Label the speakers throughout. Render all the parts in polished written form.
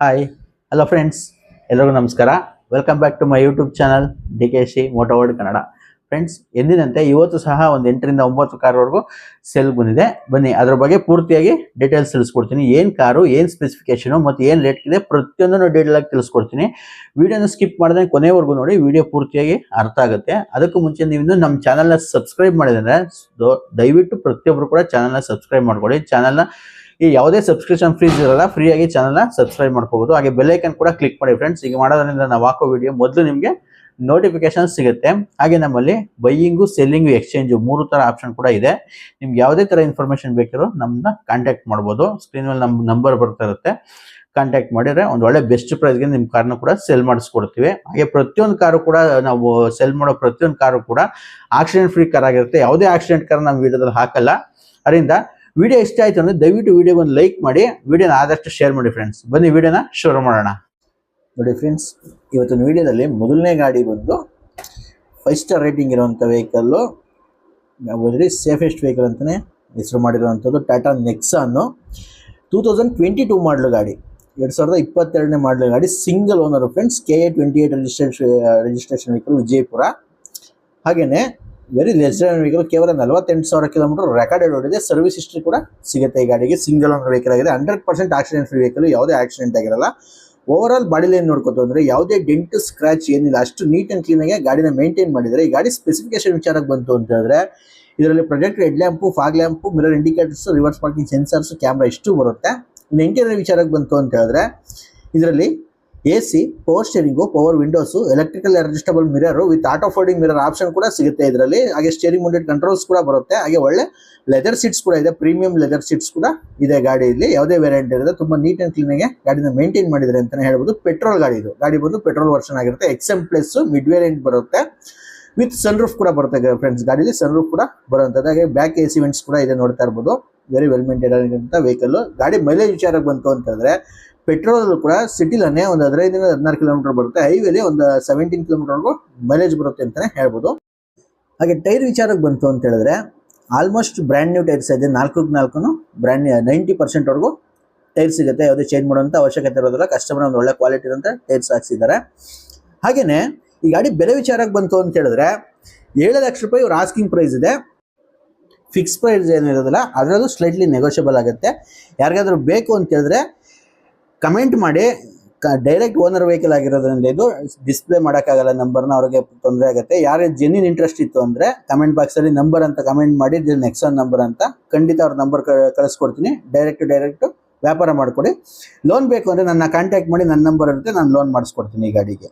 Speaker 1: Hi hello friends, ಎಲ್ಲರಿಗೂ ನಮಸ್ಕಾರ. Welcome back to my YouTube channel DKC moto world Kannada. Friends, ಎಂದಿನಂತೆ ಇವತ್ತು ಸಹ ಒಂದು 8 ರಿಂದ 9 ಕಾರ್ವರೆಗೂ ಸೇಲ್ ಬಂದಿದೆ. ಬನ್ನಿ ಅದ್ರ ಬಗ್ಗೆ ಪೂರ್ತಿಯಾಗಿ ಡೀಟೇಲ್ಸ್ ತಿಳಿಸ್ಕೊಡ್ತೀನಿ. ಏನು ಕಾರು, ಏನು ಸ್ಪೆಸಿಫಿಕೇಶನು ಮತ್ತು ಏನು ರೇಟ್ ಇದೆ ಪ್ರತಿಯೊಂದನ್ನು ಡೀಟೇಲ್ ಆಗಿ ತಿಳಿಸ್ಕೊಡ್ತೀನಿ. ವಿಡಿಯೋನ ಸ್ಕಿಪ್ ಮಾಡಿದ್ರೆ ಕೊನೆವರೆಗೂ ನೋಡಿ, ವಿಡಿಯೋ ಪೂರ್ತಿಯಾಗಿ ಅರ್ಥ ಆಗುತ್ತೆ. ಅದಕ್ಕೂ ಮುಂಚೆ ನೀವು ನಮ್ಮ ಚಾನಲ್ನ ಸಬ್ಸ್ಕ್ರೈಬ್ ಮಾಡಿದ್ರೆ ದಯವಿಟ್ಟು ಪ್ರತಿಯೊಬ್ಬರು ಕೂಡ ಚಾನಲ್ನ ಸಬ್ಸ್ಕ್ರೈಬ್ ಮಾಡ್ಕೊಳ್ಳಿ. ಚಾನಲ್ನ ಯಾವುದೇ ಸಬ್ಸ್ಕ್ರಿಪ್ಷನ್ ಫೀಸ್ ಇರಲ್ಲ, ಫ್ರೀ ಆಗಿ ಚಾನಲ್ನ ಸಬ್ಸ್ಕ್ರೈಬ್ ಮಾಡ್ಕೋಬಹುದು. ಹಾಗೆ ಬೆಲ್ ಐಕನ್ ಕೂಡ ಕ್ಲಿಕ್ ಮಾಡಿ ಫ್ರೆಂಡ್ಸ್. ಈಗ ಮಾಡೋದ್ರಿಂದ ನಾವು ಹಾಕೋ ವಿಡಿಯೋ ಮೊದಲು ನಿಮಗೆ ನೋಟಿಫಿಕೇಶನ್ ಸಿಗುತ್ತೆ. ಹಾಗೆ ನಮ್ಮಲ್ಲಿ ಬೈಯಿಂಗು, ಸೆಲ್ಲಿಂಗು, ಎಕ್ಸ್ಚೇಂಜು 3 ತರ ಆಪ್ಷನ್ ಕೂಡ ಇದೆ. ನಿಮ್ಗೆ ಯಾವುದೇ ತರ ಇನ್ಫಾರ್ಮೇಶನ್ ಬೇಕಿರೋ ನಮ್ಮನ್ನ ಕಾಂಟ್ಯಾಕ್ಟ್ ಮಾಡ್ಬೋದು. ಸ್ಕ್ರೀನ್ ಮೇಲೆ ನಮ್ಮ ನಂಬರ್ ಬರ್ತಾ ಇರುತ್ತೆ, ಕಾಂಟ್ಯಾಕ್ಟ್ ಮಾಡಿದ್ರೆ ಒಂದು ಒಳ್ಳೆ ಬೆಸ್ಟ್ ಪ್ರೈಸ್ಗೆ ನಿಮ್ಮ ಕಾರ್ನ ಕೂಡ ಸೆಲ್ ಮಾಡಿಸ್ಕೊಡ್ತೀವಿ. ಹಾಗೆ ಪ್ರತಿಯೊಂದು ಕಾರು ಕೂಡ ನಾವು ಸೆಲ್ ಮಾಡೋ ಪ್ರತಿಯೊಂದು ಕಾರು ಕೂಡ ಆಕ್ಸಿಡೆಂಟ್ ಫ್ರೀ ಕಾರ್ ಆಗಿರುತ್ತೆ. ಯಾವುದೇ ಆಕ್ಸಿಡೆಂಟ್ ಕಾರ್ ನಮ್ಮ ವಿಡಿಯೋದಲ್ಲಿ ಹಾಕಲ್ಲ. ಅದರಿಂದ ವಿಡಿಯೋ ಇಷ್ಟ ಆಯ್ತು ಅಂದ್ರೆ ದಯವಿಟ್ಟು ವಿಡಿಯೋಗೆ ಒಂದು ಲೈಕ್ ಮಾಡಿ, ವಿಡಿಯೋನ ಆದಷ್ಟು ಶೇರ್ ಮಾಡಿ ಫ್ರೆಂಡ್ಸ್. ಬನ್ನಿ ವಿಡಿಯೋನ ಶುರು ಮಾಡೋಣ. ನೋಡಿ ಫ್ರೆಂಡ್ಸ್, ಇವತ್ತಿನ ವಿಡಿಯೋದಲ್ಲಿ ಮೊದಲನೇ ಗಾಡಿ ಬಂದು 5 ಸ್ಟಾರ್ ರೇಟಿಂಗ್ ಇರುವಂಥ ವೆಹಿಕಲ್ಲು, ನಾವು ಸೇಫೆಸ್ಟ್ ವೆಹಿಕಲ್ ಅಂತಲೇ ಹೆಸರು ಮಾಡಿರುವಂಥದ್ದು ಟಾಟಾ ನೆಕ್ಸಾನ್ನು 2022 ಮಾಡಲು ಗಾಡಿ, 2022ನೇ ಮಾಡಲು ಗಾಡಿ, single owner friends. KA 28 registration vehicle, Vijayapura. ಹಾಗೆಯೇ ವೆರಿ ಲೆಸ್ ವೆಹಿಕಲ್, ಕೇವಲ 48,000 ಕಿಲೋಮೀಟರ್ ರೆಕಾರ್ಡೆಡ್ ಓಡಿದೆ. ಸರ್ವಿಸ್ ಹಿಸ್ಟ್ರಿ ಕೂಡ ಸಿಗುತ್ತೆ ಈ ಗಾಡಿಗೆ. ಸಿಂಗಲ್ ಓನರ್ ವೆಹಿಕಲ್ ಆಗಿದೆ. 100% ಆಕ್ಸಿಡೆಂಟ್ ಫ್ರೀ ವೆಹಿಕಲ್, ಯಾವುದೇ ಆಕ್ಸಿಡೆಂಟ್ ಆಗಿರಲ್ಲ. ಓವರ್ ಆಲ್ ಬಾಡಿ ಲೈನ್ ನೋಡ್ಕೊತು ಅಂದರೆ ಯಾವುದೇ ಡೆಂಟ್ ಸ್ಕ್ರಾಚ್ ಏನಿಲ್ಲ, ಅಷ್ಟು ನೀಟ್ ಆ್ಯಂಡ್ ಕ್ಲೀನಾಗಿ ಗಾಡಿನ ಮೇಂಟೈನ್ ಮಾಡಿದರೆ. ಈ ಗಾಡಿ ಸ್ಪೆಸಿಫಿಕೇಶನ್ ವಿಚಾರಕ್ಕೆ ಬಂತು ಅಂತ ಹೇಳಿದ್ರೆ, ಇದರಲ್ಲಿ projector head lamp, fog lamp, mirror indicators, reverse parking sensors, camera ಇಷ್ಟು ಬರುತ್ತೆ. ಇನ್ನು ಇಂಟೀರಿಯರ್ ವಿಚಾರಕ್ಕೆ ಬಂತು ಅಂತ ಹೇಳಿದ್ರೆ, ಇದರಲ್ಲಿ AC, power steering, power windows, electrical adjustable mirror with auto folding mirror option ಕೂಡ ಸಿಗುತ್ತೆ ಇದರಲ್ಲಿ. ಹಾಗೆ ಸ್ಟೇರಿಂಗ್ ಮೌಂಟೆಡ್ ಕಂಟ್ರೋಲ್ಸ್ ಕೂಡ ಬರುತ್ತೆ. ಹಾಗೆ ಒಳ್ಳೆ ಲೆದರ್ ಸೀಟ್ಸ್ ಕೂಡ ಇದೆ, ಪ್ರೀಮಿಯಂ ಲೆದರ್ ಸೀಟ್ಸ್ ಕೂಡ ಇದೆ ಗಾಡಿಯಲ್ಲಿ. ಯಾವುದೇ ವೇರಿಯಂಟ್ ಇರುತ್ತೆ, ತುಂಬ ನೀಟ್ ಆ್ಯಂಡ್ ಕ್ಲೀನಾಗಿ ಗಾಡಿನ ಮೇಂಟೈನ್ ಮಾಡಿದರೆ ಅಂತಲೇ ಹೇಳ್ಬೋದು. ಪೆಟ್ರೋಲ್ ಗಾಡಿ ಇದು. ಗಾಡಿ ಬಂದು ಪೆಟ್ರೋಲ್ ವರ್ಷನ್ ಆಗಿರುತ್ತೆ. XM ಪ್ಲಸ್ ಮಿಡ್ ವೇರಿಯಂಟ್ ಬರುತ್ತೆ, ವಿತ್ ಸನ್ ರೂಫ್ ಕೂಡ ಬರುತ್ತೆ ಫ್ರೆಂಡ್ಸ್. ಗಾಡಿಯಲ್ಲಿ ಸನ್ ರೂಫ್ ಕೂಡ ಬರುವಂಥದ್ದು. ಹಾಗೆ ಬ್ಯಾಕ್ AC ವೆಂಟ್ಸ್ ಕೂಡ ಇದೆ, ನೋಡ್ತಾ ಇರ್ಬೋದು. ವೆರಿ ವೆಲ್ ಮೇಂಟೈನ್ ಆಗಿರುವಂಥ ವೆಹಿಕಲ್. ಗಾಡಿ ಮೈಲೇಜ್ ವಿಚಾರಕ್ಕೆ ಬಂತು ಅಂತಂದರೆ, ಪೆಟ್ರೋಲ್ ಕೂಡ ಸಿಟಿಲನ್ನೇ ಒಂದು 15ರಿಂದ 16 ಕಿಲೋಮೀಟರ್ ಬರುತ್ತೆ. ಹೈವೇಲಿ ಒಂದು 17 ಕಿಲೋಮೀಟರ್ವರೆಗೂ ಮೈಲೇಜ್ ಬರುತ್ತೆ ಅಂತಲೇ ಹೇಳ್ಬೋದು. ಹಾಗೆ ಟೈರ್ ವಿಚಾರಕ್ಕೆ ಬಂತು ಅಂತ ಹೇಳಿದ್ರೆ, ಆಲ್ಮೋಸ್ಟ್ ಬ್ರ್ಯಾಂಡ್ ನ್ಯೂ ಟೈರ್ಸ್ ಇದೆ. 4 ಬ್ರ್ಯಾಂಡ್ 90% ಟೈರ್ ಸಿಗುತ್ತೆ. ಯಾವುದೇ ಚೇಂಜ್ ಮಾಡುವಂಥ ಅವಶ್ಯಕತೆ ಇರೋದಿಲ್ಲ. ಕಸ್ಟಮರ್ ಒಂದು ಒಳ್ಳೆ ಕ್ವಾಲಿಟಿ ಇರೋಂಥ ಟೈರ್ಸ್ ಹಾಕ್ಸಿದ್ದಾರೆ. ಹಾಗೆಯೇ ಈ ಗಾಡಿ ಬೆಲೆ ವಿಚಾರಕ್ಕೆ ಬಂತು ಅಂತ ಹೇಳಿದ್ರೆ, 7 ಲಕ್ಷ ರೂಪಾಯಿ ಇವ್ರ ಆಸ್ಕಿಂಗ್ ಪ್ರೈಸ್ ಇದೆ. ಫಿಕ್ಸ್ ಪ್ರೈಸ್ ಏನಿರೋದಿಲ್ಲ, ಅದರಲ್ಲೂ ಸ್ಲೈಟ್ಲಿ ನೆಗೋಷಿಯಬಲ್ ಆಗುತ್ತೆ. ಯಾರಿಗಾದ್ರೂ ಬೇಕು ಅಂತ ಹೇಳಿದ್ರೆ ಕಮೆಂಟ್ ಮಾಡಿ. ಡೈರೆಕ್ಟ್ ಓನರ್ ವೆಹಿಕಲ್ ಆಗಿರೋದ್ರಿಂದ ಇದು ಡಿಸ್ಪ್ಲೇ ಮಾಡೋಕ್ಕಾಗಲ್ಲ ನಂಬರ್ನ, ಅವ್ರಿಗೆ ತೊಂದರೆ ಆಗುತ್ತೆ. ಯಾರೇ ಜೆನ್ಯೂನ್ ಇಂಟ್ರೆಸ್ಟ್ ಇತ್ತು ಅಂದರೆ ಕಮೆಂಟ್ ಬಾಕ್ಸಲ್ಲಿ ನಂಬರ್ ಅಂತ ಕಮೆಂಟ್ ಮಾಡಿ, ನೆಕ್ಸಾನ್ ನಂಬರ್ ಅಂತ, ಖಂಡಿತ ಅವ್ರ ನಂಬರ್ ಕಳಿಸ್ಕೊಡ್ತೀನಿ. ಡೈರೆಕ್ಟ್ ವ್ಯಾಪಾರ ಮಾಡಿಕೊಡಿ. ಲೋನ್ ಬೇಕು ಅಂದರೆ ನನ್ನ ಕಾಂಟ್ಯಾಕ್ಟ್ ಮಾಡಿ, ನನ್ನ ನಂಬರ್ ಇರುತ್ತೆ, ನಾನು ಲೋನ್ ಮಾಡಿಸ್ಕೊಡ್ತೀನಿ ಈ ಗಾಡಿಗೆ.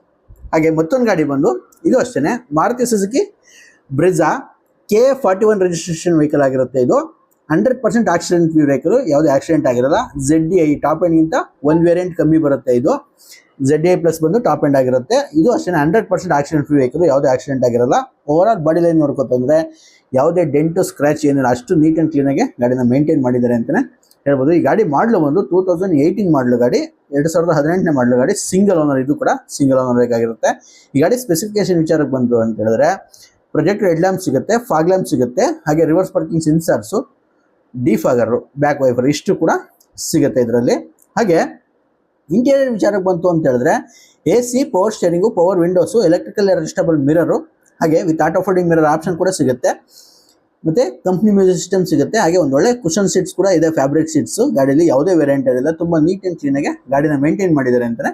Speaker 1: ಹಾಗೆ ಮತ್ತೊಂದು ಗಾಡಿ ಬಂದು ಇದು ಅಷ್ಟೇ, Maruti Suzuki Brezza KA 41 registration vehicle ಆಗಿರುತ್ತೆ. ಇದು 100% ಆಕ್ಸಿಡೆಂಟ್ ಫ್ರೀ ವೆಹಿಕಲ್, ಯಾವುದೇ ಆಕ್ಸಿಡೆಂಟ್ ಆಗಿರಲ್ಲ. ZDI ಟಾಪ್ ಎಂಡ್ಗಿಂತ ಒಂದು ವೇರಿಯಂಟ್ ಕಮ್ಮಿ ಬರುತ್ತೆ. ಇದು ZDI ಪ್ಲಸ್ ಬಂದು ಟಾಪ್ ಎಂಡ್ ಆಗಿರುತ್ತೆ. ಇದು ಅಷ್ಟೇ 100% ಆಕ್ಸಿಡೆಂಟ್ ಫ್ರೀ ವೆಹಿಕಲ್, ಯಾವುದೇ ಆಕ್ಸಿಡೆಂಟ್ ಆಗಿರಲ್ಲ. ಓವರ್ ಆಲ್ ಬಾಡಿ ಲೈನ್ ನೋಡ್ಕೊತಂದ್ರೆ ಯಾವುದೇ ಡೆಂಟು ಸ್ಕ್ರಾಚ್ ಏನಿಲ್ಲ, ಅಷ್ಟು ನೀಟ್ ಆ್ಯಂಡ್ ಕ್ಲೀನಾಗಿ ಗಾಡಿನ ಮೇಂಟೈನ್ ಮಾಡಿದ್ದಾರೆ ಅಂತಲೇ ಹೇಳ್ಬೋದು. ಈ ಗಾಡಿ ಮಾಡಲು ಬಂದು 2018 ಮಾಡಲು ಗಾಡಿ, 2018ನೇ ಮಾಡಲು ಗಾಡಿ, ಸಿಂಗಲ್ ಓನರ್. ಇದು ಕೂಡ ಸಿಂಗಲ್ ಓನರ್ ಬೇಕಾಗಿರುತ್ತೆ. ಈ ಗಾಡಿ ಸ್ಪೆಸಿಫಿಕೇಶನ್ ವಿಚಾರಕ್ಕೆ ಬಂತು ಅಂತ ಹೇಳಿದ್ರೆ, ಪ್ರೊಜೆಕ್ಟರ್ ಹೆಡ್ ಲ್ಯಾಂಪ್ ಸಿಗುತ್ತೆ, ಫಾಗ್ ಲ್ಯಾಂಪ್ ಸಿಗುತ್ತೆ. ಹಾಗೆ reverse parking sensors, defogger, back wiper ಇಷ್ಟು ಕೂಡ ಸಿಗುತ್ತೆ ಇದರಲ್ಲಿ. ಹಾಗೆ ಇಂಟೀರಿಯರ್ ವಿಚಾರಕ್ಕೆ ಬಂತು ಅಂತ ಹೇಳಿದ್ರೆ, AC, power steering, power windows, electrical adjustable mirror, ಹಾಗೆ with auto folding mirror option ಕೂಡ ಸಿಗುತ್ತೆ. ಮತ್ತು ಕಂಪ್ನಿ ಮ್ಯೂಸಿಕ್ ಸಿಸ್ಟಮ್ ಸಿಗುತ್ತೆ. ಹಾಗೆ ಒಂದು ಒಳ್ಳೆ ಕುಷನ್ ಸೀಟ್ಸ್ ಕೂಡ ಇದೆ, ಫ್ಯಾಬ್ರಿಕ್ ಸೀಟ್ಸು. ಗಾಡಿಯಲ್ಲಿ ಯಾವುದೇ ವೇರಿಯಂಟ್ ಇರಲಿಲ್ಲ, ತುಂಬ ನೀಟ್ ಆ್ಯಂಡ್ ಕ್ಲೀನಾಗಿ ಗಾಡಿನ ಮೇಂಟೈನ್ ಮಾಡಿದ್ದಾರೆ ಅಂತಲೇ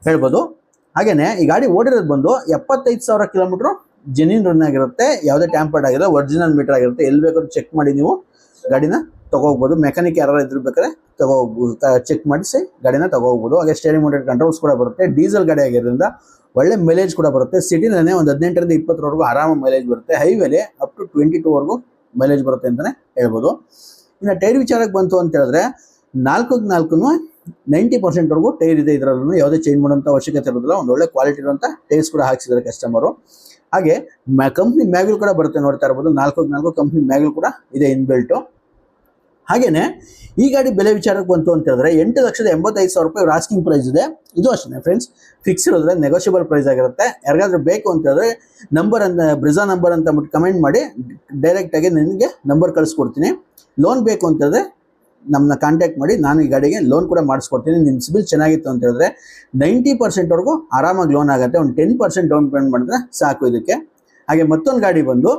Speaker 1: ಹೇಳ್ಬೋದು. ಹಾಗೆಯೇ ಈ ಗಾಡಿ ಓಡಿರೋದು ಬಂದು 75,000 ಕಿಲೋಮೀಟ್ರು ಜೆನ್ಯೂನ್ ರನ್ ಆಗಿರುತ್ತೆ. ಯಾವುದೇ ಟ್ಯಾಂಪರ್ಡ್ ಆಗಿಲ್ಲ, ಒರಿಜಿನಲ್ ಮೀಟರ್ ಆಗಿರುತ್ತೆ. ಎಲ್ಲಿ ಬೇಕಾದ್ರೂ ಚೆಕ್ ಮಾಡಿ ನೀವು ಗಾಡಿನ ತಗೋಗ್ಬೋದು. ಮೆಕ್ಯಾನಿಕ್ ಯಾರು ಇದ್ರ ಬೇಕಾದ್ರೆ ಚೆಕ್ ಮಾಡಿಸಿ ಗಾಡಿನ ತಗೋಗ್ಬೋದು. ಹಾಗೆ ಸ್ಟೇರಿಂಗ್ ಮೌಂಟೆಡ್ ಕಂಟ್ರೋಲ್ಸ್ ಕೂಡ ಬರುತ್ತೆ. ಡೀಸೆಲ್ ಗಾಡಿ ಆಗಿರೋದ್ರಿಂದ ಒಳ್ಳೆ ಮೈಲೇಜ್ ಕೂಡ ಬರುತ್ತೆ. ಸಿಟಿನೇ ಒಂದು 18ರಿಂದ 20ವರೆಗೂ ಆರಾಮ ಮೈಲೇಜ್ ಬರುತ್ತೆ. ಹೈವೇಲಿ ಅಪ್ ಟು 22ವರೆಗೂ ಮೈಲೇಜ್ ಬರುತ್ತೆ ಅಂತಲೇ ಹೇಳ್ಬೋದು. ಇನ್ನು ಟೈರ್ ವಿಚಾರಕ್ಕೆ ಬಂತು ಅಂತ ಹೇಳಿದ್ರೆ, 90%ವರೆಗೂ ಟೈರ್ ಇದೆ. ಇದರಲ್ಲೂ ಯಾವುದೇ ಚೇಂಜ್ ಮಾಡೋಂಥ ಅವಶ್ಯಕತೆ ಇರೋದಿಲ್ಲ. ಒಂದು ಒಳ್ಳೆ ಕ್ವಾಲಿಟಿ ಇರುವಂಥ ಟೈರ್ಸ್ ಕೂಡ ಹಾಕ್ಸಿದ್ದಾರೆ ಕಸ್ಟಮರು. ಹಾಗೆ ಕಂಪ್ನಿ ಮ್ಯಾಗ್ಲ್ ಕೂಡ ಬರುತ್ತೆ, ನೋಡ್ತಾ ಇರ್ಬೋದು. 4 ಕಂಪ್ನಿ ಮ್ಯಾಗ್ಲ್ ಕೂಡ ಇದೆ ಇನ್ಬಿಲ್ಟು. ಹಾಗೆಯೇ ಈ ಗಾಡಿ ಬೆಲೆ ವಿಚಾರಕ್ಕೆ ಬಂತು ಅಂತ ಹೇಳಿದ್ರೆ, 8,85,000 ರೂಪಾಯಿ ಇವ್ರ ಆಸ್ಕಿಂಗ್ ಪ್ರೈಸ್ ಇದೆ. ಇದು ಅಷ್ಟೇ ಫ್ರೆಂಡ್ಸ್, ಫಿಕ್ಸ್ ಇರೋದ್ರೆ ನೆಗೋಷಿಯಬಲ್ ಪ್ರೈಸ್ ಆಗಿರುತ್ತೆ. ಯಾರಿಗಾದ್ರೂ ಬೇಕು ಅಂತ ಹೇಳಿದ್ರೆ ನಂಬರ್ ಅಂತ, ಬ್ರಿಜಾ ನಂಬರ್ ಅಂತ ಕಮೆಂಟ್ ಮಾಡಿ, ಡೈರೆಕ್ಟಾಗಿ ನನಗೆ ನಂಬರ್ ಕಳಿಸ್ಕೊಡ್ತೀನಿ. ಲೋನ್ ಬೇಕು ಅಂತಂದರೆ ನಮ್ಮನ್ನ ಕಾಂಟ್ಯಾಕ್ಟ್ ಮಾಡಿ, ನಾನು ಈ ಗಾಡಿಗೆ ಲೋನ್ ಕೂಡ ಮಾಡಿಸ್ಕೊಡ್ತೀನಿ. ನಿಮ್ಮ ಸಿಬಿಲ್ ಚೆನ್ನಾಗಿತ್ತು ಅಂತ ಹೇಳಿದ್ರೆ 90% ಆರಾಮಾಗಿ ಲೋನ್ ಆಗುತ್ತೆ. ಒಂದು 10% ಡೌನ್ ಪೇಮೆಂಟ್ ಮಾಡಿದ್ರೆ ಸಾಕು ಇದಕ್ಕೆ. ಹಾಗೆ ಮತ್ತೊಂದು ಗಾಡಿ ಬಂದು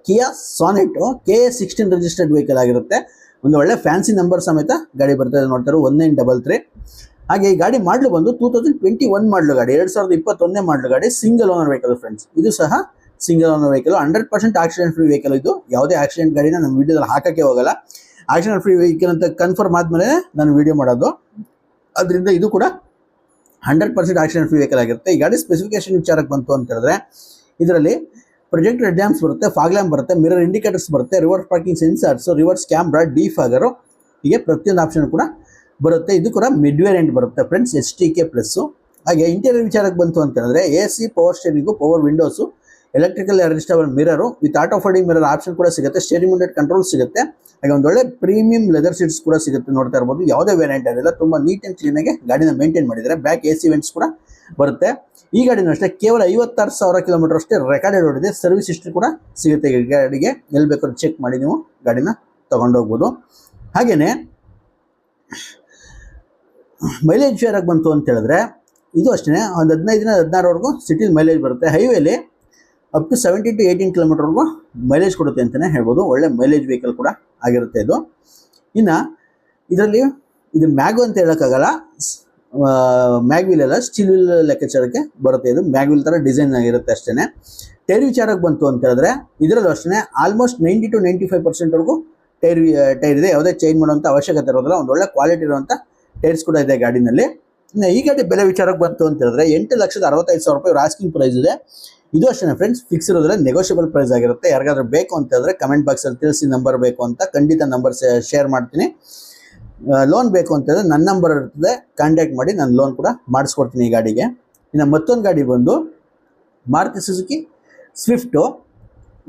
Speaker 1: ಕಿಯಾ ಸಾನೆಟ್ KA16 ರಿಜಿಸ್ಟರ್ಡ್ ವೆಹಿಕಲ್ ಆಗಿರುತ್ತೆ. ಒಂದು ಒಳ್ಳೆ ಫ್ಯಾನ್ಸಿ ನಂಬರ್ ಸಮೇತ ಗಾಡಿ ಬರ್ತದೆ, ನೋಡ್ತಾರೆ 1933. ಹಾಗೆ ಈ ಗಾಡಿ ಮಾಡಲು ಬಂದು 2021 ಮಾಡಲು ಗಾಡಿ, 2021 ಮಾಡಲು ಗಾಡಿ, ಸಿಂಗಲ್ ಓನರ್ ವೆಹಿಕಲ್ ಫ್ರೆಂಡ್ಸ್. ಇದು ಸಹ single owner vehicle, 100% accident free vehicle. ಇದು ಯಾವುದೇ ಆಕ್ಸಿಡೆಂಟ್ ಗಾಡಿನ ನಮ್ಮ ವಿಡಿಯೋದಲ್ಲಿ ಹಾಕಕ್ಕೆ ಹೋಗಲ್ಲ. ಆಕ್ಸಿಡೆಂಟ್ ಫ್ರೀ ವೆಹಿಕಲ್ ಅಂತ ಕನ್ಫರ್ಮ್ ಆದ್ಮೇಲೆ ನಾನು ವಿಡಿಯೋ ಮಾಡೋದು. ಅದರಿಂದ ಇದು ಕೂಡ 100% ಆಕ್ಸಿಡೆಂಟ್ ಫ್ರೀ ವೆಹಿಕಲ್ ಆಗಿರುತ್ತೆ. ಈ ಗಾಡಿ ಸ್ಪೆಸಿಫಿಕೇಶನ್ ವಿಚಾರಕ್ಕೆ ಬಂತು ಅಂತ ಹೇಳಿದ್ರೆ, ಇದರಲ್ಲಿ ಪ್ರೊಜೆಕ್ಟರ್ ಹೆಡ್ ಲ್ಯಾಂಪ್ಸ್ ಬರುತ್ತೆ, ಫಾಗ್ ಲ್ಯಾಂಪ್ ಬರುತ್ತೆ, ಮಿರರ್ ಇಂಡಿಕೇಟರ್ಸ್ ಬರುತ್ತೆ, reverse parking sensors, reverse camera, defogger, ಹೀಗೆ ಪ್ರತಿಯೊಂದು ಆಪ್ಷನ್ ಕೂಡ ಬರುತ್ತೆ. ಇದು ಕೂಡ ಮಿಡ್ ವೇರಿಯಂಟ್ ಬರುತ್ತೆ ಫ್ರೆಂಡ್ಸ್, STK ಪ್ಲಸ್. ಹಾಗೆ ಇಂಟೀರಿಯರ್ ವಿಚಾರಕ್ಕೆ ಬಂತು ಅಂತ ಹೇಳಿದ್ರೆ AC, power steering, power windows, electrical adjustable mirror with auto folding mirror option ಕೂಡ ಸಿಗುತ್ತೆ, ಸ್ಟೇರಿಂಗ್ ಮೌಂಟೆಡ್ ಕಂಟ್ರೋಲ್ ಸಿಗುತ್ತೆ. ಹಾಗೆ ಒಂದು ಒಳ್ಳೆ ಪ್ರೀಮಿಯಂ ಲೆದರ್ ಸೀಟ್ಸ್ ಕೂಡ ಸಿಗುತ್ತೆ, ನೋಡ್ತಾ ಇರ್ಬೋದು. ಯಾವುದೇ ವೇರಿಯಂಟ್ ಆಗಿಲ್ಲ, ತುಂಬ ನೀಟ್ ಆ್ಯಂಡ್ ಕ್ಲೀನಾಗಿ ಗಾಡಿನ ಮೇಂಟೈನ್ ಮಾಡಿದ್ದಾರೆ. ಬ್ಯಾಕ್ AC ವೆಂಟ್ಸ್ ಕೂಡ ಬರುತ್ತೆ. ಈ ಗಾಡಿನೂ ಅಷ್ಟೇ ಕೇವಲ 56,000 ಕಿಲೋಮೀಟರ್ ಅಷ್ಟೇ ರೆಕಾರ್ಡೆಡ್ ಓಡಿದೆ. ಸರ್ವಿಸ್ ಹಿಸ್ಟ್ರಿ ಕೂಡ ಸಿಗುತ್ತೆ ಈ ಗಾಡಿಗೆ, ಎಲ್ಲಿ ಬೇಕಾದ್ರೂ ಚೆಕ್ ಮಾಡಿ ನೀವು ಗಾಡಿನ ತಗೊಂಡೋಗ್ಬೋದು. ಹಾಗೆಯೇ ಮೈಲೇಜ್ ವಿಚಾರಕ್ಕೆ ಬಂತು ಅಂತ ಹೇಳಿದ್ರೆ, ಇದು ಅಷ್ಟೇ ಒಂದು 15-16ವರೆಗೂ ಸಿಟಿಲಿ ಮೈಲೇಜ್ ಬರುತ್ತೆ. ಹೈವೇಲಿ ಅಪ್ ಟು 17 to 18 ಕಿಲೋಮೀಟರ್ವರೆಗೂ ಮೈಲೇಜ್ ಕೊಡುತ್ತೆ ಅಂತಲೇ ಹೇಳ್ಬೋದು. ಒಳ್ಳೆ ಮೈಲೇಜ್ ವೆಹಿಕಲ್ ಕೂಡ ಆಗಿರುತ್ತೆ ಇದು. ಇನ್ನು ಇದರಲ್ಲಿ ಇದು ಮ್ಯಾಗು ಅಂತ ಹೇಳೋಕ್ಕಾಗಲ್ಲ, ಮ್ಯಾಗ್ವಿಲ್ ಎಲ್ಲ ಸ್ಟೀಲ್ ವೀಲ್ ಲೆಕ್ಕಾಚಾರಕ್ಕೆ ಬರುತ್ತೆ. ಇದು ಮ್ಯಾಗ್ವಿಲ್ ಥರ ಡಿಸೈನ್ ಆಗಿರುತ್ತೆ ಅಷ್ಟೇ. ಟೈರ್ ವಿಚಾರಕ್ಕೆ ಬಂತು ಅಂತ ಹೇಳಿದ್ರೆ, ಇದರಲ್ಲೂ ಅಷ್ಟೇ ಆಲ್ಮೋಸ್ಟ್ 90 to 95%ವರೆಗೂ ಟೈರ್ ಇದೆ. ಯಾವುದೇ ಚೇಂಜ್ ಮಾಡುವಂಥ ಅವಶ್ಯಕತೆ ಇರೋದಿಲ್ಲ. ಒಂದು ಒಳ್ಳೆ ಕ್ವಾಲಿಟಿ ಇರುವಂಥ ಟೈರ್ಸ್ ಕೂಡ ಇದೆ ಗಾಡಿನಲ್ಲಿ. ಇನ್ನು ಈ ಗಾಡಿ ಬೆಲೆ ವಿಚಾರಕ್ಕೆ ಬಂತು ಅಂತ ಹೇಳಿದ್ರೆ 8,65,000 ರೂಪಾಯಿ ಆಸ್ಕಿಂಗ್ ಪ್ರೈಸ್ ಇದೆ. ಇದು ಅಷ್ಟೇ ಫ್ರೆಂಡ್ಸ್, ಫಿಕ್ಸ್ ಇರೋದ್ರೆ ನೆಗೋಷಿಯಬಲ್ ಪ್ರೈಸ್ ಆಗಿರುತ್ತೆ. ಯಾರಿಗಾದ್ರೂ ಬೇಕು ಅಂತ ಹೇಳಿದ್ರೆ ಕಮೆಂಟ್ ಬಾಕ್ಸಲ್ಲಿ ತಿಳಿಸಿ, ನಂಬರ್ ಬೇಕು ಅಂತ ಖಂಡಿತ ನಂಬರ್ ಶೇರ್ ಮಾಡ್ತೀನಿ. ಲೋನ್ ಬೇಕು ಅಂತ ಹೇಳಿದ್ರೆ ನನ್ನ ನಂಬರ್ ಇರ್ತದೆ, ಕಾಂಟ್ಯಾಕ್ಟ್ ಮಾಡಿ, ನಾನು ಲೋನ್ ಕೂಡ ಮಾಡಿಸ್ಕೊಡ್ತೀನಿ ಈ ಗಾಡಿಗೆ. ಇನ್ನು ಮತ್ತೊಂದು ಗಾಡಿ ಬಂದು ಮಾರುತಿ ಸುಜುಕಿ ಸ್ವಿಫ್ಟು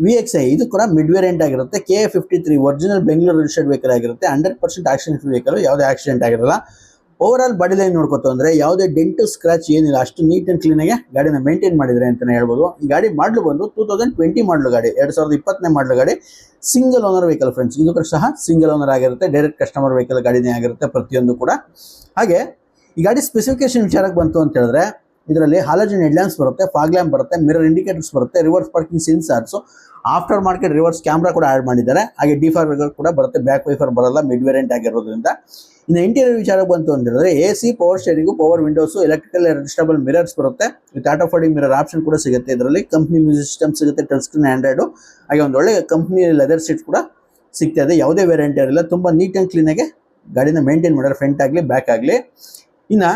Speaker 1: VXi. ಇದು ಕೂಡ ಮಿಡ್ ವೇರಿಯಂಟ್ ಆಗಿರುತ್ತೆ. KA53 original Bengaluru registered vehicle ಆಗಿರುತ್ತೆ. 100% ಆಕ್ಸಿಡೆಂಟ್ ಫ್ರೀ ವೆಹಿಕಲ್, ಯಾವುದೇ ಆಕ್ಸಿಡೆಂಟ್ ಆಗಿರಲ್ಲ. ಓವರ್ ಆಲ್ ಬಾಡಿ ಲೈನ್ ನೋಡ್ಕೊತು ಅಂದರೆ ಯಾವುದೇ ಡೆಂಟು ಸ್ಕ್ರಾಚ್ ಏನಿಲ್ಲ, ಅಷ್ಟು ನೀಟ್ ಆ್ಯಂಡ್ ಕ್ಲೀನಾಗಿ ಗಾಡಿನ ಮೇಂಟೈನ್ ಮಾಡಿದರೆ ಅಂತಲೇ ಹೇಳ್ಬೋದು. ಈ ಗಾಡಿ ಮಾಡಲು ಬಂದು 2020 ಮಾಡಲು ಗಾಡಿ, 2020 ಮಾಡಲು ಗಾಡಿ, ಸಿಂಗಲ್ ಓನರ್ ವೆಹಿಕಲ್ ಫ್ರೆಂಡ್ಸ್. ಇದು ಕೂಡ ಸಹ ಸಿಂಗಲ್ ಓನರ್ ಆಗಿರುತ್ತೆ, ಡೈರೆಕ್ಟ್ ಕಸ್ಟಮರ್ ವೆಹಿಕಲ್ ಗಾಡಿನೇ ಆಗಿರುತ್ತೆ ಪ್ರತಿಯೊಂದು ಕೂಡ. ಹಾಗೆ ಈ ಗಾಡಿ ಸ್ಪೆಸಿಫಿಕೇಶನ್ ವಿಚಾರಕ್ಕೆ ಬಂತು ಅಂತ ಹೇಳಿದ್ರೆ, ಇದರಲ್ಲಿ ಹಾಲೋಜನ್ ಹೆಡ್ ಲ್ಯಾಂಪ್ಸ್ ಬರುತ್ತೆ, ಫಾಗ್ ಲ್ಯಾಂಪ್ ಬರುತ್ತೆ, ಮಿರರ್ ಇಂಡಿಕೇಟರ್ಸ್ ಬರುತ್ತೆ, reverse parking sensors, after market reverse camera ಕೂಡ ಆ್ಯಡ್ ಮಾಡಿದ್ದಾರೆ. ಹಾಗೆ ಡಿಫಾಗರ್ ಕೂಡ ಬರುತ್ತೆ, ಬ್ಯಾಕ್ ವೈಫರ್ ಬರಲ್ಲ, ಮಿಡ್ ವೇರಿಯಂಟ್ ಆಗಿರೋದ್ರಿಂದ. ಇನ್ನು ಇಂಟೀರಿಯರ್ ವಿಚಾರಕ್ಕೆ ಬಂತು ಅಂತ ಹೇಳಿದ್ರೆ AC, power steering, power windows, electrical adjustable mirrors ಬರುತ್ತೆ with auto folding mirror option ಕೂಡ ಸಿಗುತ್ತೆ. ಇದರಲ್ಲಿ ಕಂಪ್ನಿ ಮ್ಯೂಸಿಕ್ ಸಿಸ್ಟಮ್ ಸಿಗುತ್ತೆ, ಟಚ್ ಸ್ಕ್ರೀನ್ ಆಂಡ್ರಾಯ್ಡು. ಹಾಗೆ ಒಂದು ಒಳ್ಳೆ ಕಂಪ್ನಿ ಲೆದರ್ ಸೀಟ್ ಕೂಡ ಸಿಗ್ತಾ ಇದೆ. ಯಾವುದೇ ವೇರಿಯಂಟ್ ಇರಲಿಲ್ಲ, ತುಂಬ ನೀಟ್ ಆ್ಯಂಡ್ ಕ್ಲೀನಾಗಿ ಗಾಡಿನ ಮೇಂಟೈನ್ ಮಾಡ್ಯಾರ, ಫ್ರಂಟ್ ಆಗಲಿ ಬ್ಯಾಕ್ ಆಗಲಿ. ಇನ್ನು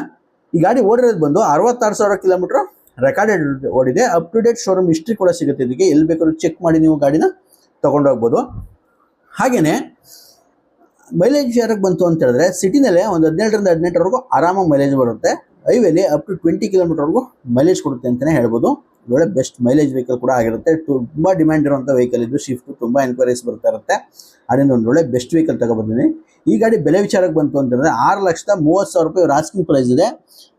Speaker 1: ಈ ಗಾಡಿ ಓಡಿರೋದು ಬಂದು 66,000 ಕಿಲೋಮೀಟರ್ ರೆಕಾರ್ಡೆಡ್ ಓಡಿದೆ. Up to date showroom history ಕೂಡ ಸಿಗುತ್ತೆ ಇದಕ್ಕೆ, ಎಲ್ಲಿ ಬೇಕಾದ್ರೂ ಚೆಕ್ ಮಾಡಿ ನೀವು ಗಾಡಿನ ತೊಗೊಂಡೋಗ್ಬೋದು. ಹಾಗೆಯೇ ಮೈಲೇಜ್ ವಿಚಾರಕ್ಕೆ ಬಂತು ಅಂತ ಹೇಳಿದ್ರೆ, ಸಿಟಿನಲ್ಲೇ ಒಂದು 17-18ವರೆಗೂ ಆರಾಮಾಗಿ ಮೈಲೇಜ್ ಬರುತ್ತೆ. ಹೈವೇಲಿ ಅಪ್ ಟು 20 ಕಿಲೋಮೀಟರ್ವರೆಗೂ ಮೈಲೇಜ್ ಕೊಡುತ್ತೆ ಅಂತಲೇ ಹೇಳ್ಬೋದು. ಒಳ್ಳೆ ಬೆಸ್ಟ್ ಮೈಲೇಜ್ ವೆಹಿಕಲ್ ಕೂಡ ಆಗಿರುತ್ತೆ. ತುಂಬ ಡಿಮ್ಯಾಂಡ್ ಇರುವಂಥ ವೆಹಿಕಲ್ ಇದು. ಶಿಫ್ಟ್ ತುಂಬ ಎನ್ಕ್ವೈರೀಸ್ ಬರ್ತಾ ಇರುತ್ತೆ, ಅದರಿಂದ ಒಂದು ಒಳ್ಳೆ ಬೆಸ್ಟ್ ವೆಹಿಕಲ್ ತಗೊಬಂದಿದ್ದೀನಿ. ಈ ಗಾಡಿ ಬೆಲೆ ವಿಚಾರಕ್ಕೆ ಬಂತು ಅಂತಂದರೆ 6,30,000 ರೂಪಾಯಿ ಆಸ್ಕಿಂಗ್ ಪ್ರೈಸ್ ಇದೆ.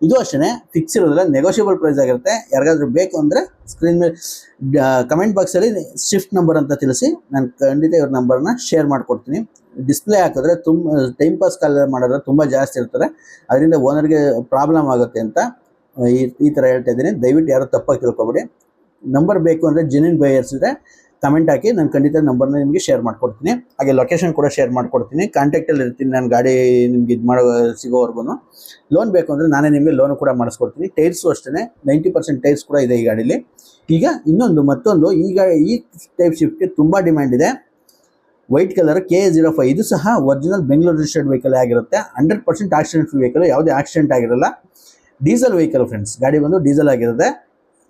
Speaker 1: ಇದು ಅಷ್ಟೇ ಫಿಕ್ಸ್ ಇರೋದಿಲ್ಲ, ನೆಗೋಷಿಯಬಲ್ ಪ್ರೈಸ್ ಆಗಿರುತ್ತೆ. ಯಾರಿಗಾದ್ರೂ ಬೇಕು ಅಂದರೆ ಸ್ಕ್ರೀನ್ ಮೇಲೆ ಕಮೆಂಟ್ ಬಾಕ್ಸಲ್ಲಿ ಶಿಫ್ಟ್ ನಂಬರ್ ಅಂತ ತಿಳಿಸಿ, ನಾನು ಖಂಡಿತ ಇವ್ರ ನಂಬರ್ನ ಶೇರ್ ಮಾಡಿಕೊಡ್ತೀನಿ. ಡಿಸ್ಪ್ಲೇ ಹಾಕಿದ್ರೆ ತುಂಬ ಟೈಮ್ ಪಾಸ್ ಕಾಲ್ ಮಾಡಿದ್ರೆ ತುಂಬ ಜಾಸ್ತಿ ಇರ್ತಾರೆ, ಅದರಿಂದ ಓನರ್ಗೆ ಪ್ರಾಬ್ಲಮ್ ಆಗುತ್ತೆ ಅಂತ ಈ ಥರ ಹೇಳ್ತಾ ಇದ್ದೀನಿ. ದಯವಿಟ್ಟು ಯಾರು ತಪ್ಪಾಗಿ ತಿಳ್ಕೊಬೇಡಿ. ನಂಬರ್ ಬೇಕು ಅಂದರೆ ಜೆನ್ಯೂನ್ ಬೈಯರ್ಸ್ ಇದ್ದರೆ ಕಮೆಂಟ್ ಹಾಕಿ, ನಾನು ಖಂಡಿತ ನಂಬರ್ನ ನಿಮಗೆ ಶೇರ್ ಮಾಡ್ಕೊಡ್ತೀನಿ. ಹಾಗೆ ಲೊಕೇಶನ್ ಕೂಡ ಶೇರ್ ಮಾಡ್ಕೊಡ್ತೀನಿ. ಕಾಂಟ್ಯಾಕ್ಟಲ್ಲಿ ಇರ್ತೀನಿ ನಾನು, ಗಾಡಿ ನಿಮ್ಗೆ ಇದು ಮಾಡೋ ಸಿಗೋವರೆಗೂ. ಲೋನ್ ಬೇಕು ಅಂದರೆ ನಾನೇ ನಿಮಗೆ ಲೋನ್ ಕೂಡ ಮಾಡಿಸ್ಕೊಡ್ತೀನಿ. ಟೈರ್ಸು ಅಷ್ಟೇ 90% ಟೈರ್ಸ್ ಕೂಡ ಇದೆ ಈ ಗಾಡೀಲಿ. ಈಗ ಮತ್ತೊಂದು ಈ ಟೈಪ್ ಶಿಫ್ಟ್ಗೆ ತುಂಬ ಡಿಮ್ಯಾಂಡ್ ಇದೆ. White colour KA05. ಇದು ಸಹ ಒರಿಜಿನಲ್ ಬೆಂಗಳೂರು ರಿಜಿಸ್ಟರ್ಡ್ ವೆಹಿಕಲ್ ಆಗಿರುತ್ತೆ. 100% ಆಕ್ಸಿಡೆಂಟ್ ಫ್ರೀ ವೆಹಿಕಲ್, ಯಾವುದೇ ಆಕ್ಸಿಡೆಂಟ್ ಆಗಿರಲ್ಲ. ಡೀಸೆಲ್ ವೆಹಿಕಲ್ ಫ್ರೆಂಡ್ಸ್, ಗಾಡಿ ಬಂದು ಡೀಸೆಲ್ ಆಗಿರುತ್ತೆ.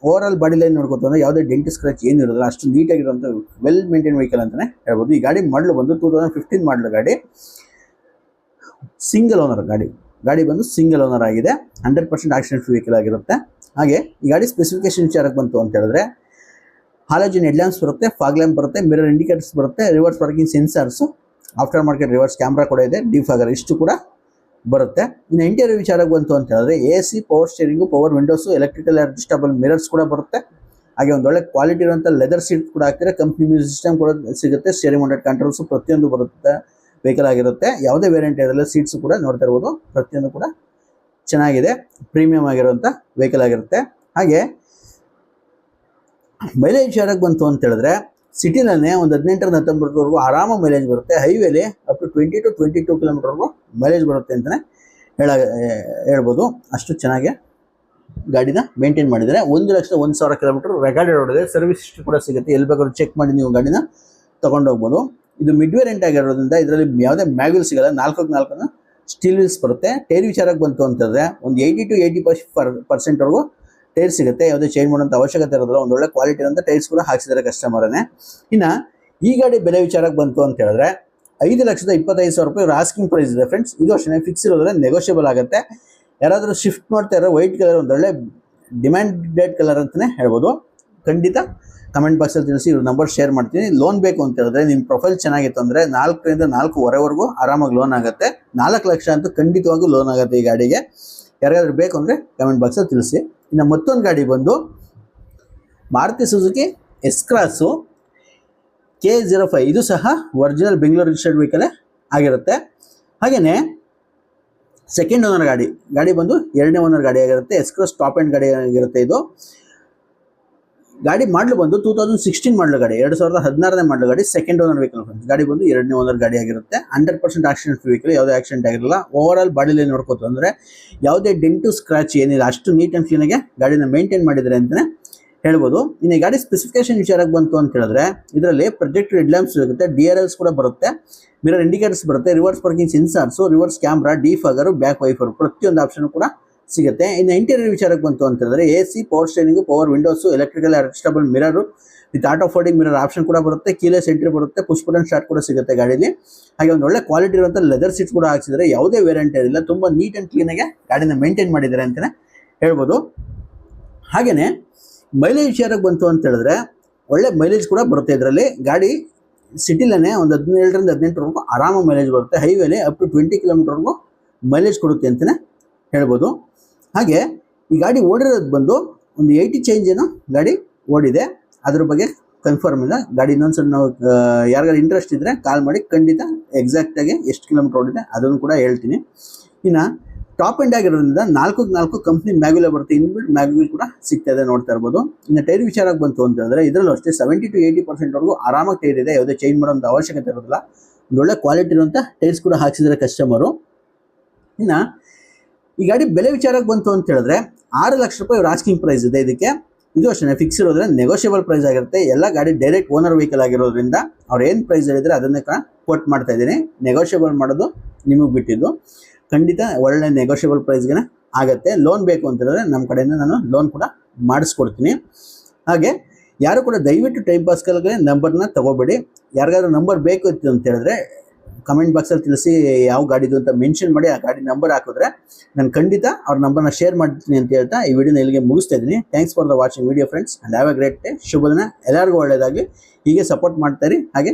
Speaker 1: ಓವರ್ ಆಲ್ ಬಾಡಿ ಲೈನ್ ನೋಡ್ಕೊತಾರೆ ಯಾವುದೇ ಡೆಂಟ್ ಸ್ಕ್ರಾಚ್ ಏನಿರೋಲ್ಲ, ಅಷ್ಟು ನೀಟಾಗಿರುವಂಥ ವೆಲ್ ಮೇಂಟೈನ್ ವೆಹಿಕಲ್ ಅಂತಲೇ ಹೇಳ್ಬೋದು. ಈ ಗಾಡಿ ಮಾಡಲು ಬಂದು 2015 ಮಾಡಲು ಗಾಡಿ, ಸಿಂಗಲ್ ಓನರ್ ಗಾಡಿ ಬಂದು ಸಿಂಗಲ್ ಓನರ್ ಆಗಿದೆ. 100% ಆಕ್ಸಿಡೆಂಟ್ ಫ್ರೀ ವೆಹಿಕಲ್ ಆಗಿರುತ್ತೆ. ಹಾಗೆ ಈ ಗಾಡಿ ಸ್ಪೆಸಿಫಿಕೇಶನ್ ವಿಚಾರಕ್ಕೆ ಬಂತು ಅಂತ ಹೇಳಿದ್ರೆ, ಹಾಲೋಜನ್ ಹೆಡ್ ಲ್ಯಾಂಪ್ಸ್ ಬರುತ್ತೆ, ಫಾಗ್ ಲ್ಯಾಂಪ್ ಬರುತ್ತೆ, ಮಿರರ್ ಇಂಡಿಕೇಟರ್ಸ್ ಬರುತ್ತೆ, reverse parking sensors, after market reverse camera ಕೂಡ ಇದೆ, ಡಿಫಾಗರ್ ಇಷ್ಟು ಕೂಡ ಬರುತ್ತೆ. ಇನ್ನು ಇಂಟೀರಿಯರ್ ವಿಚಾರಕ್ಕೆ ಬಂತು ಅಂತ ಹೇಳಿದ್ರೆ AC, power steering, power windows, electrical adjustable mirrors ಕೂಡ ಬರುತ್ತೆ. ಹಾಗೆ ಒಂದು ಒಳ್ಳೆ ಕ್ವಾಲಿಟಿ ಇರುವಂಥ ಲೆದರ್ ಸೀಟ್ ಕೂಡ ಹಾಕ್ತಾರೆ, ಕಂಪ್ನಿ ಮ್ಯೂಸಿಕ್ ಸಿಸ್ಟಮ್ ಕೂಡ ಸಿಗುತ್ತೆ, ಸ್ಟೇರಿಂಗ್ ಮೌಂಟೆಡ್ ಕಂಟ್ರೋಲ್ಸು ಪ್ರತಿಯೊಂದು ಬರುತ್ತೆ. ವೆಹಿಕಲ್ ಆಗಿರುತ್ತೆ. ಯಾವುದೇ ವೇರಿಯಂಟ್ ಇರಲ್ಲ. ಸೀಟ್ಸ್ ಕೂಡ ನೋಡ್ತಾ ಇರ್ಬೋದು, ಪ್ರತಿಯೊಂದು ಕೂಡ ಚೆನ್ನಾಗಿದೆ, ಪ್ರೀಮಿಯಂ ಆಗಿರುವಂಥ ವೆಹಿಕಲ್ ಆಗಿರುತ್ತೆ. ಹಾಗೆ ಮೈಲೇಜ್ ವಿಚಾರಕ್ಕೆ ಬಂತು ಅಂತ ಹೇಳಿದ್ರೆ ಸಿಟಿನಲ್ಲೇ ಒಂದು 18ರಿಂದ 19ವರೆಗೂ ಆರಾಮ ಮೈಲೇಜ್ ಬರುತ್ತೆ. ಹೈವೇಲಿ ಅಪ್ ಟು 20 to 22 ಕಿಲೋಮೀಟರ್ವರೆಗೂ ಮೈಲೇಜ್ ಬರುತ್ತೆ ಅಂತಲೇ ಹೇಳ್ಬೋದು. ಅಷ್ಟು ಚೆನ್ನಾಗಿ ಗಾಡಿನ ಮೇಂಟೈನ್ ಮಾಡಿದರೆ. 1,01,000 ಕಿಲೋಮೀಟರ್ ರೆಕಾರ್ಡೆಡ್ ಓಡಿದೆ. ಸರ್ವಿಸ್ ಹಿಸ್ಟ್ರಿ ಕೂಡ ಸಿಗುತ್ತೆ, ಎಲ್ಲಿ ಬೇಕಾದ್ರೂ ಚೆಕ್ ಮಾಡಿ ನೀವು ಗಾಡಿನ ತೊಗೊಂಡೋಗ್ಬೋದು. ಇದು ಮಿಡ್ ವೇರಿಯಂಟ್ ಆಗಿರೋದ್ರಿಂದ ಇದರಲ್ಲಿ ಯಾವುದೇ ಮ್ಯಾಗ್ವಿಲ್ ಸಿಗಲ್ಲ. 4x4 ಸ್ಟೀಲ್ ವೀಲ್ಸ್ ಬರುತ್ತೆ. ಟೈರ್ ವಿಚಾರಕ್ಕೆ ಬಂತು ಅಂತಂದರೆ ಒಂದು 80 to 80% ಟೈರ್ ಸಿಗುತ್ತೆ. ಯಾವುದೇ ಚೇಂಜ್ ಮಾಡೋಂಥ ಅವಶ್ಯಕತೆ ಇರೋದಿಲ್ಲ. ಒಂದು ಒಳ್ಳೆ ಕ್ವಾಲಿಟಿ ಇರೋಂಥ ಟೈರ್ಸ್ ಕೂಡ ಹಾಕ್ಸಿದ್ದಾರೆ ಕಸ್ಟಮರನ್ನೇ. ಇನ್ನು ಈ ಗಾಡಿ ಬೆಲೆ ವಿಚಾರಕ್ಕೆ ಬಂತು ಅಂತ ಹೇಳಿದ್ರೆ 5,25,000 ರೂಪಾಯಿ ಆಸ್ಕಿಂಗ್ ಪ್ರೈಸ್ ಇದೆ ಫ್ರೆಂಡ್ಸ್. ಇದು ಅಷ್ಟೇ ಫಿಕ್ಸ್ ಇರೋದ್ರೆ ನೆಗೋಷಿಯಬಲ್ ಆಗುತ್ತೆ. ಯಾರಾದರೂ ಶಿಫ್ಟ್ ಮಾಡ್ತಾ ಇರೋ ವೈಟ್ ಕಲರ್ ಒಂದೊಳ್ಳೆ ಡಿಮ್ಯಾಂಡೆಡ್ ಕಲರ್ ಅಂತಲೇ ಹೇಳ್ಬೋದು. ಖಂಡಿತ ಕಮೆಂಟ್ ಬಾಕ್ಸಲ್ಲಿ ತಿಳಿಸಿ, ಇವ್ರ ನಂಬರ್ ಶೇರ್ ಮಾಡ್ತೀನಿ. ಲೋನ್ ಬೇಕು ಅಂತ ಹೇಳಿದ್ರೆ ನಿಮ್ಮ ಪ್ರೊಫೈಲ್ ಚೆನ್ನಾಗಿತ್ತು ಅಂದರೆ 4ರಿಂದ 4.25ವರೆಗೂ ಆರಾಮಾಗಿ ಲೋನ್ ಆಗುತ್ತೆ. 4 ಲಕ್ಷ ಅಂತೂ ಖಂಡಿತವಾಗೂ ಲೋನ್ ಆಗುತ್ತೆ ಈ ಗಾಡಿಗೆ. ಯಾರಿಗಾದ್ರೂ ಬೇಕು ಅಂದರೆ ಕಮೆಂಟ್ ಬಾಕ್ಸಲ್ಲಿ ತಿಳಿಸಿ. ಇನ್ನು ಮತ್ತೊಂದು ಗಾಡಿ ಬಂದು ಮಾರುತಿ ಸುಜುಕಿ ಎಸ್-ಕ್ರಾಸು K05. ಇದು ಸಹ ಒರಿಜಿನಲ್ ಬೆಂಗಳೂರು ರಿಜಿಸ್ಟರ್ಡ್ ವೆಹಿಕಲೇ ಆಗಿರುತ್ತೆ. ಹಾಗೆಯೇ ಸೆಕೆಂಡ್ ಓನರ್ ಗಾಡಿ ಬಂದು 2ನೇ ಓನರ್ ಗಾಡಿ ಆಗಿರುತ್ತೆ. ಎಸ್-ಕ್ರಾಸ್ ಟಾಪ್ ಎಂಡ್ ಗಾಡಿ ಆಗಿರುತ್ತೆ. ಇದು ಗಾಡಿ ಮಾಡಲು ಬಂದು 2016 ಮಾಡಲು ಗಾಡಿ, 2016ನೇ ಮಾಡಲು ಗಾಡಿ, ಸೆಕೆಂಡ್ ಓನರ್ ವೆಹಿಕಲ್ ಫ್ರೆಂಡ್ಸ್. ಗಾಡಿ ಬಂದು 2ನೇ ಓನರ್ ಗಾಡಿ ಆಗಿರುತ್ತೆ. 100% ಆಕ್ಸಿಡೆಂಟ್ ಫ್ರೀ ವೆಹಿಕಲ್, ಯಾವುದೇ ಆಕ್ಸಿಡೆಂಟ್ ಆಗಿರಲ್ಲ. ಓವರ್ ಆಲ್ ಬಾಡಿಲಿ ನೋಡ್ಕೋತು ಅಂದರೆ ಯಾವುದೇ ಡೆಂಟು ಸ್ಕ್ರಾಚ್ ಏನಿಲ್ಲ, ಅಷ್ಟು ನೀಟ್ ಆ್ಯಂಡ್ ಕ್ಲೀನಾಗೆ ಗಾಡಿನ ಮೇಂಟೈನ್ ಮಾಡಿದ್ದಾರೆ ಅಂತಲೇ ಹೇಳ್ಬೋದು. ಇನ್ನು ಈ ಗಾಡಿ ಸ್ಪೆಸಿಫಿಕೇಶನ್ ವಿಚಾರಕ್ಕೆ ಬಂತು ಅಂತ ಹೇಳಿದ್ರೆ ಇದರಲ್ಲಿ ಪ್ರೊಜೆಕ್ಟರ್ ಹೆಡ್ ಲ್ಯಾಂಪ್ಸ್ ಇರುತ್ತೆ, DRLs ಕೂಡ ಬರುತ್ತೆ, ಮಿರರ್ ಇಂಡಿಕೇಟರ್ಸ್ ಬರುತ್ತೆ, reverse parking sensors, reverse camera, defogger, back wiper, ಪ್ರತಿಯೊಂದು ಆಪ್ಷನ್ ಕೂಡ ಸಿಗುತ್ತೆ. ಇನ್ನು ಇಂಟೀರಿಯರ್ ವಿಚಾರಕ್ಕೆ ಬಂತು ಅಂತ ಹೇಳಿದ್ರೆ AC, power steering, power windows, electrical adjustable mirror with auto folding mirror option ಕೂಡ ಬರುತ್ತೆ. ಕೀಲೆಸ್ ಎಂಟ್ರಿ ಬರುತ್ತೆ, ಪುಷ್ ಬಟನ್ ಸ್ಟಾರ್ಟ್ ಕೂಡ ಸಿಗುತ್ತೆ ಗಾಡೀಲಿ. ಹಾಗೆ ಒಂದು ಒಳ್ಳೆ ಕ್ವಾಲಿಟಿ ಇರುವಂಥ ಲೆದರ್ ಸೀಟ್ಸ್ ಕೂಡ ಹಾಕ್ಸಿದ್ದಾರೆ. ಯಾವುದೇ ವೇರಿಯಂಟ್ ಇರಲಿಲ್ಲ, ತುಂಬ ನೀಟ್ ಆ್ಯಂಡ್ ಕ್ಲೀನಾಗೆ ಗಾಡಿನ ಮೇಂಟೈನ್ ಮಾಡಿದ್ದಾರೆ ಅಂತಲೇ ಹೇಳ್ಬೋದು. ಹಾಗೆಯೇ ಮೈಲೇಜ್ ವಿಚಾರಕ್ಕೆ ಬಂತು ಅಂತ ಹೇಳಿದ್ರೆ ಒಳ್ಳೆ ಮೈಲೇಜ್ ಕೂಡ ಬರುತ್ತೆ. ಇದರಲ್ಲಿ ಗಾಡಿ ಸಿಟಿಲೇ ಒಂದು 17ರಿಂದ 18ವರೆಗೂ ಆರಾಮ ಮೈಲೇಜ್ ಬರುತ್ತೆ. ಹೈವೇಲಿ ಅಪ್ ಟು 20 ಕಿಲೋಮೀಟರ್ವರೆಗೂ ಮೈಲೇಜ್ ಕೊಡುತ್ತೆ ಅಂತಲೇ ಹೇಳ್ಬೋದು. ಹಾಗೆ ಈ ಗಾಡಿ ಓಡಿರೋದು ಬಂದು ಒಂದು 80 ಚೇಂಜ್ ಏನೋ ಗಾಡಿ ಓಡಿದೆ. ಅದ್ರ ಬಗ್ಗೆ ಕನ್ಫರ್ಮ್ ಇಲ್ಲ. ಗಾಡಿ ಇನ್ನೊಂದ್ಸಲ ನಾವು ಯಾರಿಗಾರು ಇಂಟ್ರೆಸ್ಟ್ ಇದ್ದರೆ ಕಾಲ್ ಮಾಡಿ, ಖಂಡಿತ ಎಕ್ಸಾಕ್ಟಾಗಿ ಎಷ್ಟು ಕಿಲೋಮೀಟರ್ ಓಡಿದೆ ಅದನ್ನು ಕೂಡ ಹೇಳ್ತೀನಿ. ಇನ್ನು ಟಾಪ್ ಎಂಡ್ ಆಗಿರೋದ್ರಿಂದ 4x4 ಕಂಪ್ನಿ ಮ್ಯಾಗ್ವಿಲ್ ಬರುತ್ತೆ. ಇನ್ಬಿಲ್ಟ್ ಮ್ಯಾಗ್ವಿಲ್ ಕೂಡ ಸಿಗ್ತಾ ಇದೆ, ನೋಡ್ತಾ ಇರ್ಬೋದು. ಇನ್ನು ಟೈರ್ ವಿಚಾರಕ್ಕೆ ಬಂತು ಅಂತ ಹೇಳಿದ್ರೆ ಇದರಲ್ಲೂ ಅಷ್ಟೇ 70 to 80%ವರೆಗೂ ಆರಾಮಾಗಿ ಟೈರ್ ಇದೆ. ಯಾವುದೇ ಚೇಂಜ್ ಮಾಡೋಂಥ ಅವಶ್ಯಕತೆ ಇರೋದಿಲ್ಲ. ಒಂದು ಒಳ್ಳೆ ಕ್ವಾಲಿಟಿ ಇರುವಂಥ ಟೈರ್ಸ್ ಕೂಡ ಹಾಕ್ಸಿದ್ದಾರೆ ಕಸ್ಟಮರು. ಇನ್ನು ಈ ಗಾಡಿ ಬೆಲೆ ವಿಚಾರಕ್ಕೆ ಬಂತು ಅಂತ ಹೇಳಿದ್ರೆ 6 ಲಕ್ಷ ರೂಪಾಯಿ ಆಸ್ಕಿಂಗ್ ಪ್ರೈಸ್ ಇದೆ ಇದಕ್ಕೆ. ಇದು ಅಷ್ಟೇ ಫಿಕ್ಸ್ ಇರೋದ್ರೆ ನೆಗೋಷಿಯಬಲ್ ಪ್ರೈಸ್ ಆಗಿರುತ್ತೆ. ಎಲ್ಲ ಗಾಡಿ ಡೈರೆಕ್ಟ್ ಓನರ್ ವೆಹಿಕಲ್ ಆಗಿರೋದ್ರಿಂದ ಅವ್ರು ಏನು ಪ್ರೈಸ್ ಹೇಳಿದ್ರೆ ಅದನ್ನೇ ಕೋಟ್ ಮಾಡ್ತಾ ಇದ್ದೀನಿ. ನೆಗೋಷಿಯಬಲ್ ಮಾಡೋದು ನಿಮಗೆ ಬಿಟ್ಟಿದ್ದು. ಖಂಡಿತ ಒಳ್ಳೆ ನೆಗೋಷಿಯಬಲ್ ಪ್ರೈಸ್ಗೆ ಆಗುತ್ತೆ. ಲೋನ್ ಬೇಕು ಅಂತ ಹೇಳಿದ್ರೆ ನಮ್ಮ ಕಡೆಯಿಂದ ನಾನು ಲೋನ್ ಕೂಡ ಮಾಡಿಸ್ಕೊಡ್ತೀನಿ. ಹಾಗೆ ಯಾರು ಕೂಡ ದಯವಿಟ್ಟು ಟೈಮ್ ಪಾಸ್ಗಳಿಗೆ ನಂಬರ್ನ ತಗೋಬೇಡಿ. ಯಾರಿಗಾದ್ರೂ ನಂಬರ್ ಬೇಕು ಇತ್ತು ಅಂತ ಹೇಳಿದ್ರೆ ಕಮೆಂಟ್ ಬಾಕ್ಸಲ್ಲಿ ತಿಳಿಸಿ ಯಾವ ಗಾಡಿದು ಅಂತ ಮೆನ್ಷನ್ ಮಾಡಿ ಆ ಗಾಡಿ ನಂಬರ್ ಹಾಕಿದ್ರೆ ನಾನು ಖಂಡಿತ ಅವ್ರ ನಂಬರ್ನ ಶೇರ್ ಮಾಡ್ತೀನಿ ಅಂತ ಹೇಳ್ತಾ ಈ ವಿಡಿಯೋನ ಇಲ್ಲಿಗೆ ಮುಗಿಸ್ತಾ ಇದ್ದೀನಿ. Thanks for the watching video friends, and have a great day. ಶುಭ ದಿನ, ಎಲ್ಲರಿಗೂ ಒಳ್ಳೆಯದಾಗಲಿ. ಹೀಗೆ ಸಪೋರ್ಟ್ ಮಾಡ್ತಾ ಇರಿ. ಹಾಗೆ